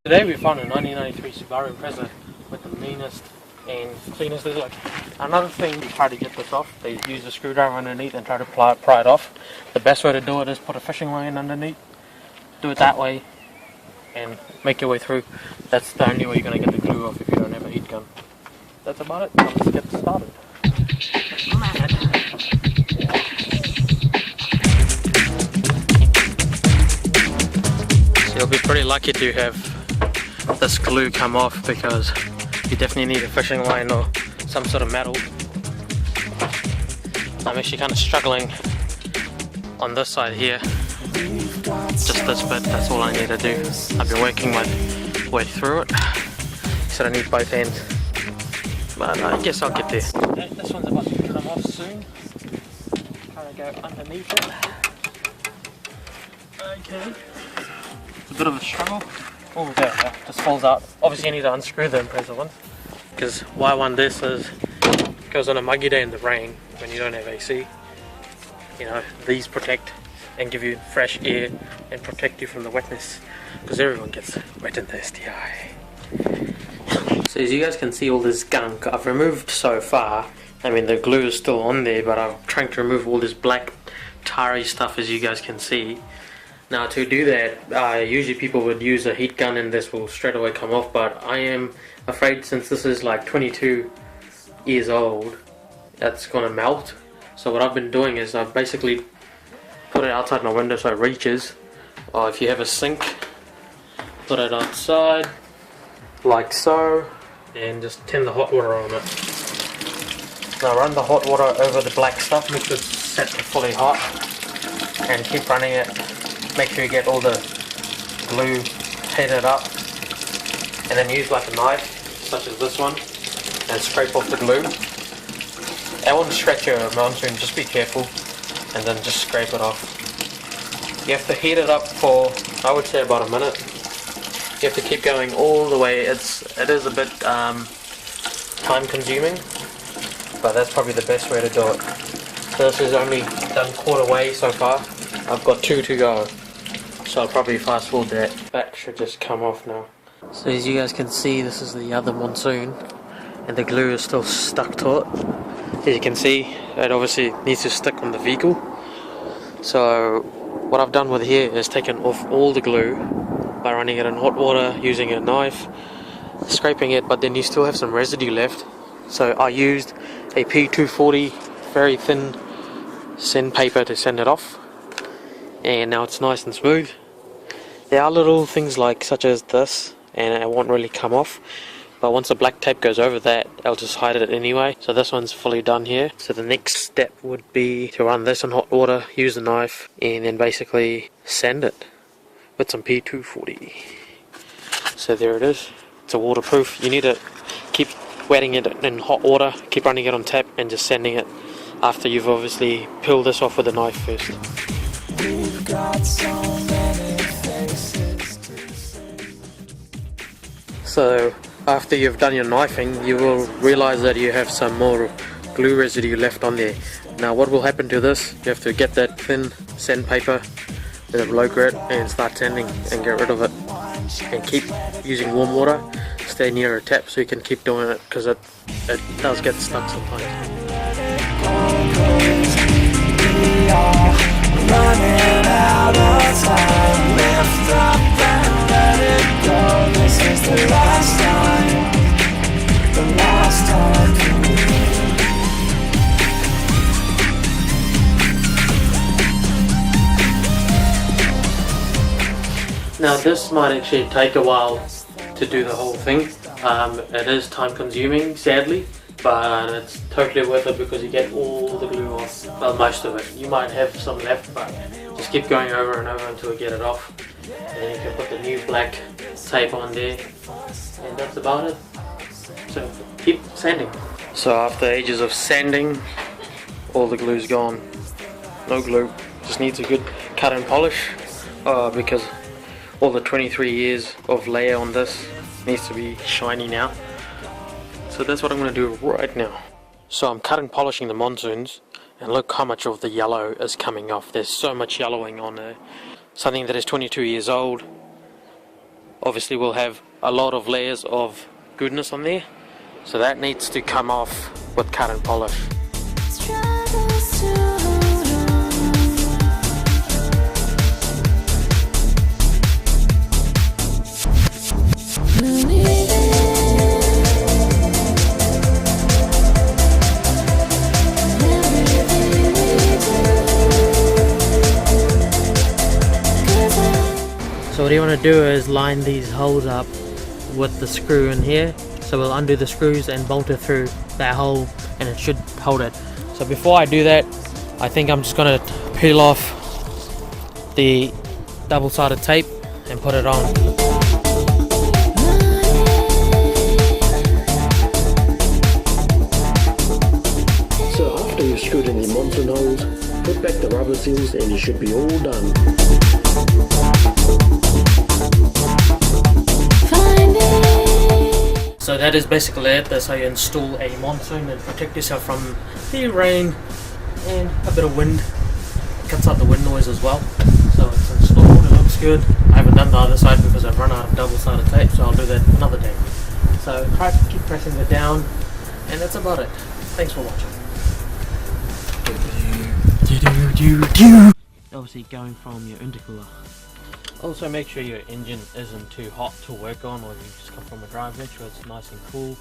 Today we found a 1993 Subaru Impreza with the meanest and cleanest. There's like another thing, you try to get this off, they use a screwdriver underneath and try to pry it off. The best way to do it is put a fishing line underneath, do it that way and make your way through. That's the only way you're going to get the glue off if you don't have a heat gun. That's about it. Now let's get started. So you'll be pretty lucky to have this glue come off, because you definitely need a fishing line or some sort of metal. I'm actually kind of struggling on this side here, just this bit. That's all I need to do. I've been working my way through it, so I need both ends, but I guess I'll get there. This one's about to come off soon. Trying to go underneath it. Okay, it's a bit of a struggle. Oh, there we go, just falls out. Obviously you need to unscrew the Impreza one, because why I want this is, because on a muggy day in the rain, when you don't have AC, you know, these protect and give you fresh air and protect you from the wetness, because everyone gets wet in the STI. So as you guys can see, all this gunk I've removed so far. I mean, the glue is still on there, but I'm trying to remove all this black tarry stuff, as you guys can see. Now to do that, usually people would use a heat gun and this will straight away come off, but I am afraid, since this is like 22 years old, that's gonna melt. So what I've been doing is I've basically put it outside my window so it reaches, or if you have a sink, put it outside like so, and just turn the hot water on it. Now run the hot water over the black stuff, make sure it's set to fully hot, and keep running it. Make sure you get all the glue heated up, and then use like a knife such as this one and scrape off the glue. I wouldn't stretch your monsoon, just be careful, and then just scrape it off. You have to heat it up for, I would say, about a minute. You have to keep going all the way. It is a bit time consuming, but that's probably the best way to do it. So this is only done quarter way so far. I've got 2 to go, so I'll probably fast forward that. Back should just come off now. So as you guys can see, this is the other monsoon, and the glue is still stuck to it. As you can see, it obviously needs to stick on the vehicle. So what I've done with here is taken off all the glue by running it in hot water, using a knife, scraping it, but then you still have some residue left. So I used a P240 very thin sandpaper to sand it off, and now it's nice and smooth. There are little things like such as this, and it won't really come off, but once the black tape goes over that, I'll just hide it anyway. So this one's fully done here. So the next step would be to run this in hot water, use the knife, and then basically sand it with some P240. So there it is. It's a waterproof. You need to keep wetting it in hot water, keep running it on tap, and just sanding it after you've obviously peeled this off with a knife first. We've got so many faces to see. So after you've done your knifing, you will realize that you have some more glue residue left on there. Now what will happen to this, you have to get that thin sandpaper with a low grit and start sanding and get rid of it, and keep using warm water. Stay near a tap so you can keep doing it, because it does get stuck sometimes. Running out of time, lift up and let it go. This is the last time for me. Now this might actually take a while to do the whole thing. It is time consuming, sadly, but it's totally worth it because you get all the glue off. Well, most of it. You might have some left, but just keep going over and over until you get it off. And then you can put the new black tape on there, and that's about it. So keep sanding. So after ages of sanding, all the glue's gone. No glue. Just needs a good cut and polish, because all the 23 years of layer on this needs to be shiny now. So that's what I'm going to do right now. So I'm cut and polishing the monsoons, and look how much of the yellow is coming off. There's so much yellowing on something that is 22 years old. obviously will have a lot of layers of goodness on there, so that needs to come off with cut and polish. So what you want to do is line these holes up with the screw in here. So we'll undo the screws and bolt it through that hole, and it should hold it. So before I do that, I think I'm just going to peel off the double-sided tape and put it on. So after you've screwed in the monsoon holes, put back the rubber seals and you should be all done. So that is basically it. That's how you install a monsoon and protect yourself from the rain and a bit of wind. It cuts out the wind noise as well. So it's installed, it looks good. I haven't done the other side because I've run out of double-sided tape, so I'll do that another day. So try to keep pressing it down, and that's about it. Thanks for watching. Obviously going from your intercooler. Also make sure your engine isn't too hot to work on, or you just come from a drive bench where it's nice and cool.